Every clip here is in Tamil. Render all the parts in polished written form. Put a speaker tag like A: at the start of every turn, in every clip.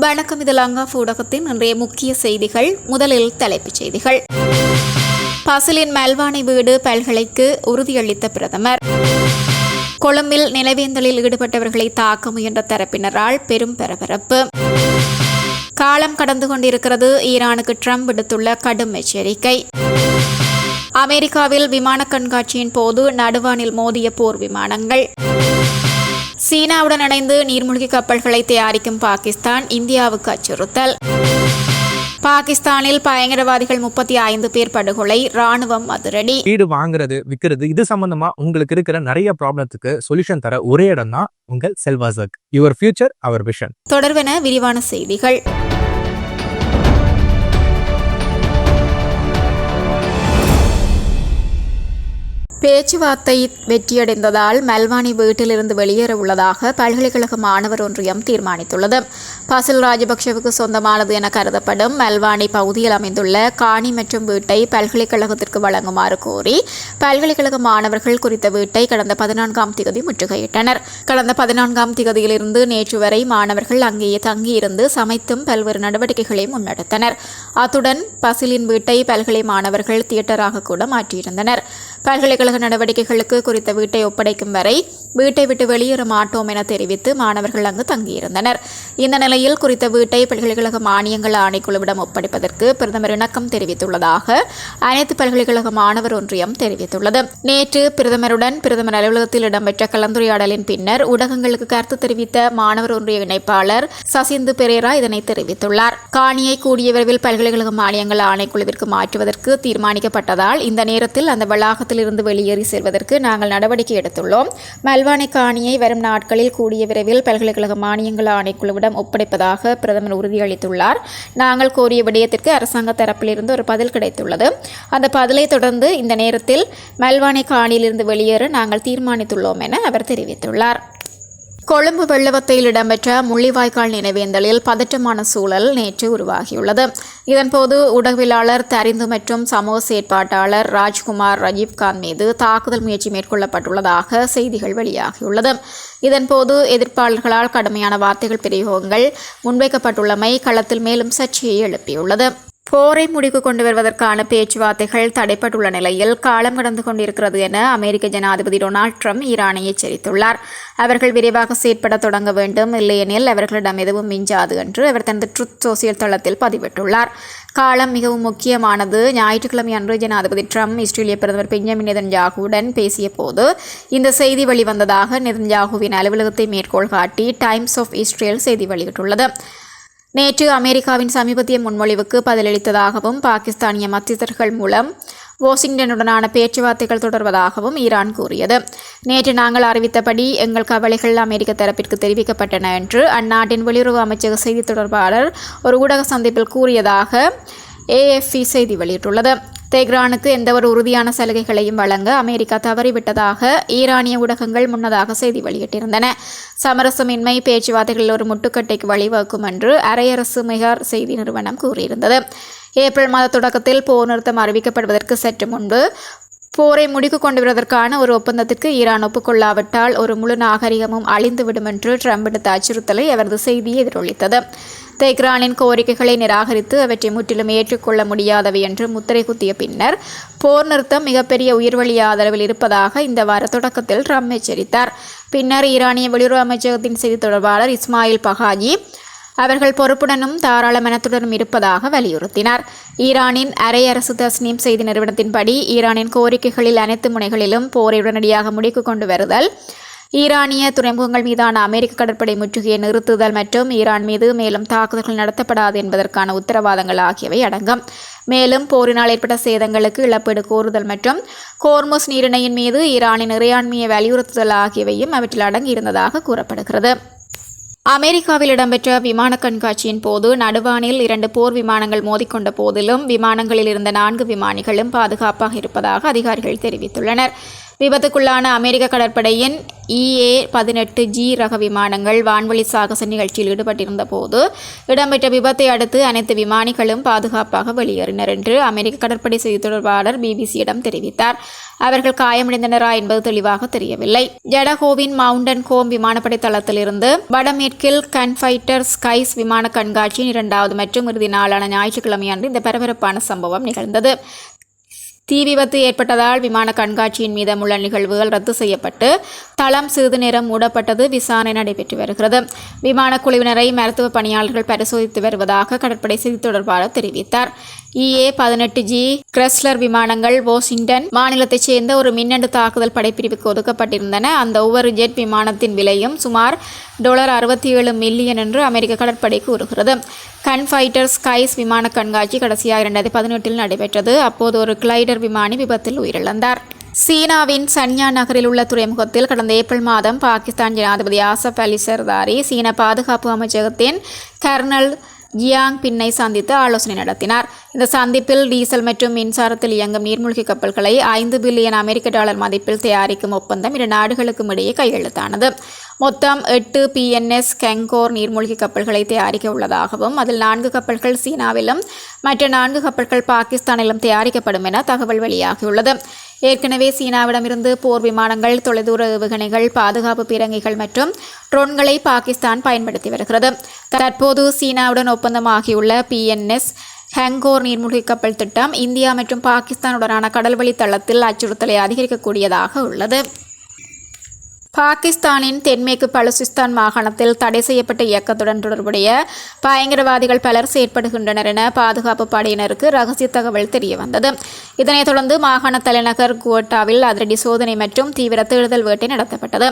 A: வணக்கம், இது லங்கா ஊடகத்தின் இன்றைய முக்கிய செய்திகள். முதலில் தலைப்புச் செய்திகள். பசிலின் மெல்வானை வீடு பல்கலைக்கு உறுதியளித்த பிரதமர். கொழும்பில் நிலவேந்தலில் ஈடுபட்டவர்களை தாக்க முயன்ற தரப்பினரால் பெரும் பரபரப்பு. காலம் கடந்து கொண்டிருக்கிறது, ஈரானுக்கு ட்ரம்ப் விடுத்துள்ள கடும் எச்சரிக்கை. அமெரிக்காவில் விமான கண்காட்சியின் போது நடுவானில் மோதிய போர் விமானங்கள். சீனாவுடன் இணைந்து நீர்மூழ்கி கப்பல்களை தயாரிக்கும் பாகிஸ்தான் இந்தியாவுக்கு அச்சுறுத்தல். பாகிஸ்தானில் பயங்கரவாதிகள் 35 பேர் படுகொலை, ராணுவம் அதிரடி.
B: வீடு வாங்குறது விற்கிறது இது சம்பந்தமா உங்களுக்கு இருக்கிற நிறைய ப்ராப்ளத்துக்கு சொல்யூஷன் தர ஒரே இடம் தான் உங்கள் செல்வாசக். Your future our vision.
A: தொடர்வென விரிவான செய்திகள். பேச்சுவார்த்தை வெற்றியடைந்ததால் மெல்வானி வீட்டிலிருந்து வெளியேற உள்ளதாக பல்கலைக்கழக மாணவர் ஒன்றியம் தீர்மானித்துள்ளது. பசில் ராஜபக்சவுக்கு சொந்தமானது என கருதப்படும் மெல்வானி பகுதியில் அமைந்துள்ள காணி மற்றும் வீட்டை பல்கலைக்கழகத்திற்கு வழங்குமாறு கோரி பல்கலைக்கழக மாணவர்கள் குறித்த வீட்டை கடந்த 14ஆம் திகதி முற்றுகையிட்டனர். கடந்த 14ஆம் திகதியிலிருந்து நேற்று வரை மாணவர்கள் அங்கேயே தங்கியிருந்து சமைத்தும் பல்வேறு நடவடிக்கைகளை முன்னெடுத்தனர். அத்துடன் பசிலின் வீட்டை பல்கலை மாணவர்கள் தியேட்டராக கூட மாற்றியிருந்தனர். பல்கலைக்கழக நடவடிக்கைகளுக்கு குறித்த வீட்டை ஒப்படைக்கும் வரை வீட்டை விட்டு வெளியேற மாட்டோம் என தெரிவித்து மாணவர்கள் அங்கு தங்கியிருந்தனர். இந்த நிலையில் குறித்த வீட்டை பல்கலைக்கழக மானியங்கள் ஆணைக்குழுவிடம் ஒப்படைப்பதற்கு பிரதமர் இணக்கம் தெரிவித்துள்ளதாக அனைத்து பல்கலைக்கழக மாணவர் ஒன்றியம் தெரிவித்துள்ளது. நேற்று பிரதமருடன் பிரதமர் அலுவலகத்தில் இடம்பெற்ற கலந்துரையாடலின் பின்னர் ஊடகங்களுக்கு கருத்து தெரிவித்த மாணவர் ஒன்றிய இணைப்பாளர் சசிந்து பெரேரா இதனை தெரிவித்துள்ளார். காணியை கூடிய விரைவில் பல்கலைக்கழக மானியங்கள் ஆணைக்குழுவிற்கு மாற்றுவதற்கு தீர்மானிக்கப்பட்டதால் இந்த நேரத்தில் அந்த வளாகத்தில் இருந்து வெளியேறி செல்வதற்கு நாங்கள் நடவடிக்கை எடுத்துள்ளோம். மெல்வானை காணியை வரும் நாட்களில் கூடிய விரைவில் பல்கலைக்கழக மானியங்கள் ஆணைக்குழுவிடம் ஒப்படைப்பதாக பிரதமர் உறுதியளித்துள்ளார். நாங்கள் கோரிய விடயத்திற்கு அரசாங்க தரப்பிலிருந்து ஒரு பதில் கிடைத்துள்ளது. அந்த பதிலை தொடர்ந்து இந்த நேரத்தில் மெல்வானை காணியிலிருந்து வெளியேற நாங்கள் தீர்மானித்துள்ளோம் என அவர் தெரிவித்துள்ளார். கொழும்பு வெள்ளவத்தையில் இடம்பெற்ற முள்ளிவாய்க்கால் நினைவேந்தலில் பதற்றமான சூழல் நேற்று உருவாகியுள்ளது. இதன்போது ஊடகவியலாளர் தரிந்து மற்றும் சமூக செயற்பாட்டாளர் ராஜ்குமார் ரஜீவ்காந்த் மீது தாக்குதல் முயற்சி மேற்கொள்ளப்பட்டுள்ளதாக செய்திகள் வெளியாகியுள்ளது. இதன்போது எதிர்ப்பாளர்களால் கடுமையான வார்த்தைகள் பிரயோகங்கள் முன்வைக்கப்பட்டுள்ளமை களத்தில் மேலும் சர்ச்சையை எழுப்பியுள்ளது. போரை முடிவுக்கு கொண்டு வருவதற்கான பேச்சுவார்த்தைகள் தடைப்பட்டுள்ள நிலையில் காலம் கடந்து கொண்டிருக்கிறது என அமெரிக்க ஜனாதிபதி டொனால்ட் ட்ரம்ப் ஈரானை எச்சரித்துள்ளார். அவர்கள் விரைவாக செயற்பட தொடங்க வேண்டும், இல்லையெனில் அவர்களிடம் எதுவும் மிஞ்சாது என்று அவர் தனது ட்ரூத் சோசியல் தளத்தில் பதிவிட்டுள்ளார். காலம் மிகவும் முக்கியமானது. ஞாயிற்றுக்கிழமை அன்று ஜனாதிபதி ட்ரம்ப் இஸ்ரேலிய பிரதமர் பெஞ்சமின் நெதன்யாகுவுடன் பேசிய போது இந்த செய்தி வெளிவந்ததாக நெதன்யாகுவின் அலுவலகத்தை மேற்கோள் காட்டி டைம்ஸ் ஆஃப் இஸ்ரேல் செய்தி வெளியிட்டுள்ளது. நேற்று அமெரிக்காவின் சமீபத்திய முன்மொழிவுக்கு பதிலளித்ததாகவும் பாகிஸ்தானிய மத்தியஸ்தர்கள் மூலம் வாஷிங்டனுடனான பேச்சுவார்த்தைகள் தொடர்வதாகவும் ஈரான் கூறியது. நேற்று நாங்கள் அறிவித்தபடி எங்கள் கவலைகள் அமெரிக்க தரப்பிற்கு தெரிவிக்கப்பட்டன என்று அந்நாட்டின் வெளியுறவு அமைச்சக செய்தி தொடர்பாளர் ஒரு ஊடக சந்திப்பில் கூறியதாக AFP செய்தி வெளியிட்டுள்ளது. தெஹ்ரானுக்கு எந்தவொரு உறுதியான சலுகைகளையும் வழங்க அமெரிக்கா தவறிவிட்டதாக ஈரானிய ஊடகங்கள் முன்னதாக செய்தி வெளியிட்டிருந்தன. சமரசமின்மை பேச்சுவார்த்தைகளில் ஒரு முட்டுக்கட்டைக்கு வழிவகுக்கும் என்று அரையரசு மெஹர் செய்தி நிறுவனம் கூறியிருந்தது. ஏப்ரல் மாத தொடக்கத்தில் போர் நிறுத்தம் அறிவிக்கப்படுவதற்கு சற்று முன்பு போரை முடிக்கு கொண்டு வருவதற்கான ஒரு ஒப்பந்தத்திற்கு ஈரான் ஒப்புக்கொள்ளாவிட்டால் ஒரு முழு நாகரிகமும் அழிந்துவிடும் என்று ட்ரம்ப் விடுத்த அச்சுறுத்தலை அவரது செய்தியை எதிரொலித்தது. தெஹ்ரானின் கோரிக்கைகளை நிராகரித்து அவற்றை முற்றிலும் ஏற்றுக்கொள்ள முடியாதவை என்று முத்திரை குத்திய பின்னர் போர் நிறுத்தம் மிகப்பெரிய உயிர்வழி ஆதரவில் இருப்பதாக இந்த வார தொடக்கத்தில் ட்ரம்ப் எச்சரித்தார். பின்னர் ஈரானிய வெளியுறவு அமைச்சகத்தின் செய்தி தொடர்பாளர் இஸ்மாயில் பகாஜி அவர்கள் பொறுப்புடனும் தாராள மனத்துடனும் இருப்பதாக வலியுறுத்தினார். ஈரானின் அரையரசு தஸ்னீம் செய்தி நிறுவனத்தின்படி ஈரானின் கோரிக்கைகளில் அனைத்து முனைகளிலும் போரை உடனடியாக முடிக்கு கொண்டு வருதல், ஈரானிய துறைமுகங்கள் மீதான அமெரிக்க கடற்படை முற்றுகையை நிறுத்துதல் மற்றும் ஈரான் மீது மேலும் தாக்குதல்கள் நடத்தப்படாது என்பதற்கான உத்தரவாதங்கள் ஆகியவை அடங்கும். மேலும் போரினால் ஏற்பட்ட சேதங்களுக்கு இழப்பீடு கோருதல் மற்றும் கோர்முஸ் நீரிணையின் மீது ஈரானின் இறையாண்மையை வலியுறுத்துதல் ஆகியவையும் அவற்றில் அடங்கியிருந்ததாக கூறப்படுகிறது. அமெரிக்காவில் இடம்பெற்ற விமான கண்காட்சியின் போது நடுவானில் 2 போர் விமானங்கள் மோதிக்கொண்ட போதிலும் விமானங்களில் இருந்த 4 விமானிகளும் பாதுகாப்பாக இருப்பதாக அதிகாரிகள் தெரிவித்துள்ளனர். விபத்துக்குள்ளான அமெரிக்க கடற்படையின் EA-18G ரக விமானங்கள் வான்வழி சாகச நிகழ்ச்சியில் ஈடுபட்டிருந்த போது இடம்பெற்ற விபத்தை அடுத்து அனைத்து விமானிகளும் பாதுகாப்பாக வெளியேறினர் என்று அமெரிக்க கடற்படை செய்தி தொடர்பாளர் பிபிசியிடம் தெரிவித்தார். அவர்கள் காயமடைந்தனரா என்பது தெளிவாக தெரியவில்லை. ஜடஹோவின் மவுண்டன் ஹோம் விமானப்படை தளத்திலிருந்து வடமேற்கில் கன்ஃபைட்டர் ஸ்கைஸ் விமான கண்காட்சியின் 2வது மற்றும் இறுதி நாளான ஞாயிற்றுக்கிழமை அன்று இந்த பரபரப்பான சம்பவம் நிகழ்ந்தது. தீ விபத்து ஏற்பட்டதால் விமான கண்காட்சியின் மீதமுள்ள நிகழ்வுகள் ரத்து செய்யப்பட்டு தளம் சிறிது நேரம் மூடப்பட்டது. விசாரணை நடைபெற்று வருகிறது. விமான குழுவினரை மருத்துவ பணியாளர்கள் பரிசோதித்து வருவதாக கடற்படை செய்தி தொடர்பாளர் தெரிவித்தார். EA-18G கிரெஸ்லர் விமானங்கள் வாஷிங்டன் மாநிலத்தைச் சேர்ந்த ஒரு மின்னணு தாக்குதல் படைப்பிரிவுக்கு ஒதுக்கப்பட்டிருந்தன. அந்த ஒவ்வொரு ஜெட் விமானத்தின் விலையும் சுமார் $67 மில்லியன் என்று அமெரிக்க கடற்படை கூறுகிறது. கன்ஃபைட்டர் ஸ்கைஸ் விமான கண்காட்சி கடைசியாக 2018 நடைபெற்றது. அப்போது ஒரு கிளைடர் விமானி விபத்தில் உயிரிழந்தார். சீனாவின் சன்யான் நகரில் உள்ள துறைமுகத்தில் கடந்த ஏப்ரல் மாதம் பாகிஸ்தான் ஜனாதிபதி ஆசப் அலி சர்தாரி சீன பாதுகாப்பு அமைச்சகத்தின் கர்னல் ஜியாங் பின்னை சந்தித்து ஆலோசனை நடத்தினார். இந்த சந்திப்பில் டீசல் மற்றும் மின்சாரத்தில் இயங்கும் நீர்மூழ்கி கப்பல்களை $5 பில்லியன் அமெரிக்க மதிப்பில் தயாரிக்கும் ஒப்பந்தம் இரு நாடுகளுக்கும் இடையே கையெழுத்தானது. மொத்தம் 8 PNS கெங்கோர் நீர்மூழ்கி கப்பல்களை தயாரிக்க உள்ளதாகவும் அதில் 4 கப்பல்கள் சீனாவிலும் மற்ற 4 கப்பல்கள் பாகிஸ்தானிலும் தயாரிக்கப்படும் என தகவல் வெளியாகியுள்ளது. ஏற்கனவே சீனாவிடமிருந்து போர் விமானங்கள், தொலைதூர ஏவுகணைகள், பாதுகாப்பு பீரங்கிகள் மற்றும் ட்ரோன்களை பாகிஸ்தான் பயன்படுத்தி வருகிறது. தற்போது சீனாவுடன் ஒப்பந்தமாகியுள்ள PNS ஹங்கோர் நீர்மூழ்கி கப்பல் திட்டம் இந்தியா மற்றும் பாகிஸ்தானுடனான கடல்வழி தளத்தில் அச்சுறுத்தலை அதிகரிக்கக்கூடியதாக உள்ளது. பாகிஸ்தானின் தென்மேற்கு பலுசிஸ்தான் மாகாணத்தில் தடை செய்யப்பட்ட இயக்கத்துடன் தொடர்புடைய பயங்கரவாதிகள் பலர் செயற்படுகின்றனர் என பாதுகாப்பு படையினருக்கு ரகசிய தகவல் தெரியவந்தது. இதனைத் தொடர்ந்து மாகாண தலைநகர் குவட்டாவில் அதிரடி சோதனை மற்றும் தீவிர தேடுதல் வேட்டை நடத்தப்பட்டது.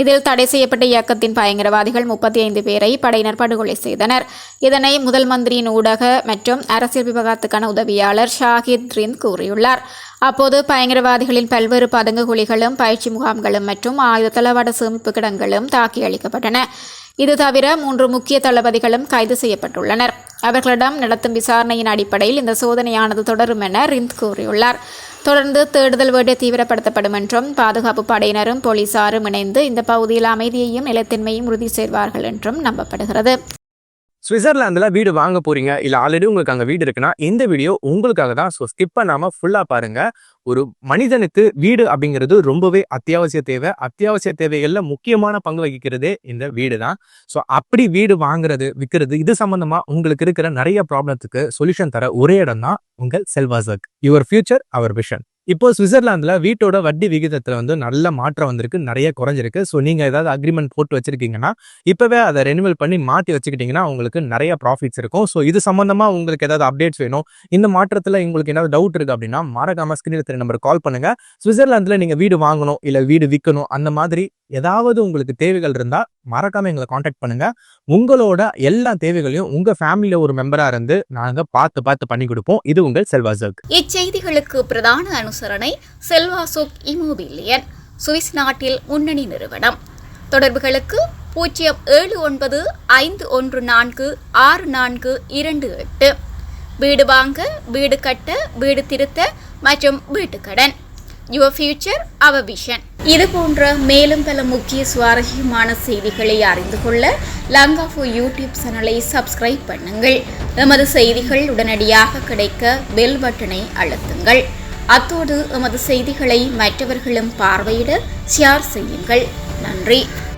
A: இதில் தடை செய்யப்பட்ட இயக்கத்தின் பயங்கரவாதிகள் 35 பேரை படையினர் படுகொலை செய்தனர். இதனை முதல் மந்திரியின் ஊடக மற்றும் அரசியல் விவகாரத்துக்கான உதவியாளர் ஷாஹித் ரிந்த் கூறியுள்ளார். அப்போது பயங்கரவாதிகளின் பல்வேறு பதுங்குகுழிகளும் பயிற்சி முகாம்களும் மற்றும் ஆயுத தளவாட சேமிப்பு கிடங்களும் தாக்கி அளிக்கப்பட்டன. இது தவிர 3 முக்கிய தளபதிகளும் கைது செய்யப்பட்டுள்ளனர். அவர்களிடம் நடத்தும் விசாரணையின் அடிப்படையில் இந்த சோதனையானது தொடரும் என ரிந்த் கூறியுள்ளார். தொடர்ந்து தேடுதல் வேட்டை தீவிரப்படுத்தப்படும் என்றும் பாதுகாப்பு படையினரும் போலீசாரும் இணைந்து இந்த பகுதியில் அமைதியையும் நிலைத்தன்மையும் உறுதி செய்வார்கள் என்றும் நம்பப்படுகிறது.
B: சுவிட்சர்லாந்துல வீடு வாங்க போறீங்க, இல்ல ஆல்ரெடி உங்களுக்கு அங்க வீடு இருக்குன்னா இந்த வீடியோ உங்களுக்காக தான். ஸோ ஸ்கிப் பண்ணாம ஃபுல்லா பாருங்க. ஒரு மனிதனுக்கு வீடு அப்படிங்கிறது ரொம்பவே அத்தியாவசிய தேவைகள்ல முக்கியமான பங்கு வகிக்கிறதே இந்த வீடு தான். ஸோ அப்படி வீடு வாங்குறது, விற்கிறது, இது சம்பந்தமா உங்களுக்கு இருக்கிற நிறைய ப்ராப்ளத்துக்கு சொல்யூஷன் தர ஒரே இடம் தான் உங்கள் செல்வாசக். Your future our vision. இப்போ சுவிட்சர்லாந்துல வீட்டோட வட்டி விகிதத்துல நல்ல மாற்றம் வந்திருக்கு, நிறைய குறைஞ்சிருக்கு. ஸோ நீங்க ஏதாவது அக்ரிமெண்ட் போட்டு வச்சிருக்கீங்கன்னா இப்பவே அதை ரெனிவல் பண்ணி மாற்றி வச்சுக்கிட்டீங்கன்னா உங்களுக்கு நிறைய ப்ராஃபிட்ஸ் இருக்கும். ஸோ இது சம்பந்தமா உங்களுக்கு ஏதாவது அப்டேட்ஸ் வேணும், இந்த மாற்றத்துல உங்களுக்கு ஏதாவது டவுட் இருக்கு அப்படின்னா மறக்காம ஸ்கிரீன்ல தெரிய நம்பர் கால் பண்ணுங்க. சுவிட்சர்லாந்துல நீங்க வீடு வாங்கணும் இல்ல வீடு விற்கணும், அந்த மாதிரி ஏதாவது உங்களுக்கு தேவைகள் இருந்தா மறக்காம எங்களை கான்டாக்ட் பண்ணுங்க. உங்களோட எல்லா தேவைகளையும் உங்க ஃபேமிலியில ஒரு மெம்பரா இருந்து நாங்க பார்த்து பண்ணி கொடுப்போம். இது உங்கள் செல்வாசக்.
A: இச்செய்திகளுக்கு பிரதான அனுசரணை செல்வாசோக் இமோபிலியன், சுவிஸ் நாட்டில் முன்னணி நிறுவனம். தொடர்புகளுக்கு 095146428. வீடு வாங்க, வீடு கட்ட, வீடு திருத்த மற்றும் வீட்டு கடன். Your future our vision. இது போன்ற மேலும் பல முக்கிய சுவாரஸ்யமான செய்திகளை அறிந்து கொள்ள லங்காஃபோ யூடியூப் சேனலை சப்ஸ்கிரைப் பண்ணுங்கள். எமது செய்திகள் உடனடியாக கிடைக்க பெல் பட்டனை அழுத்துங்கள். அத்தோடு எமது செய்திகளை மற்றவர்களும் பார்வையிட ஷேர் செய்யுங்கள். நன்றி.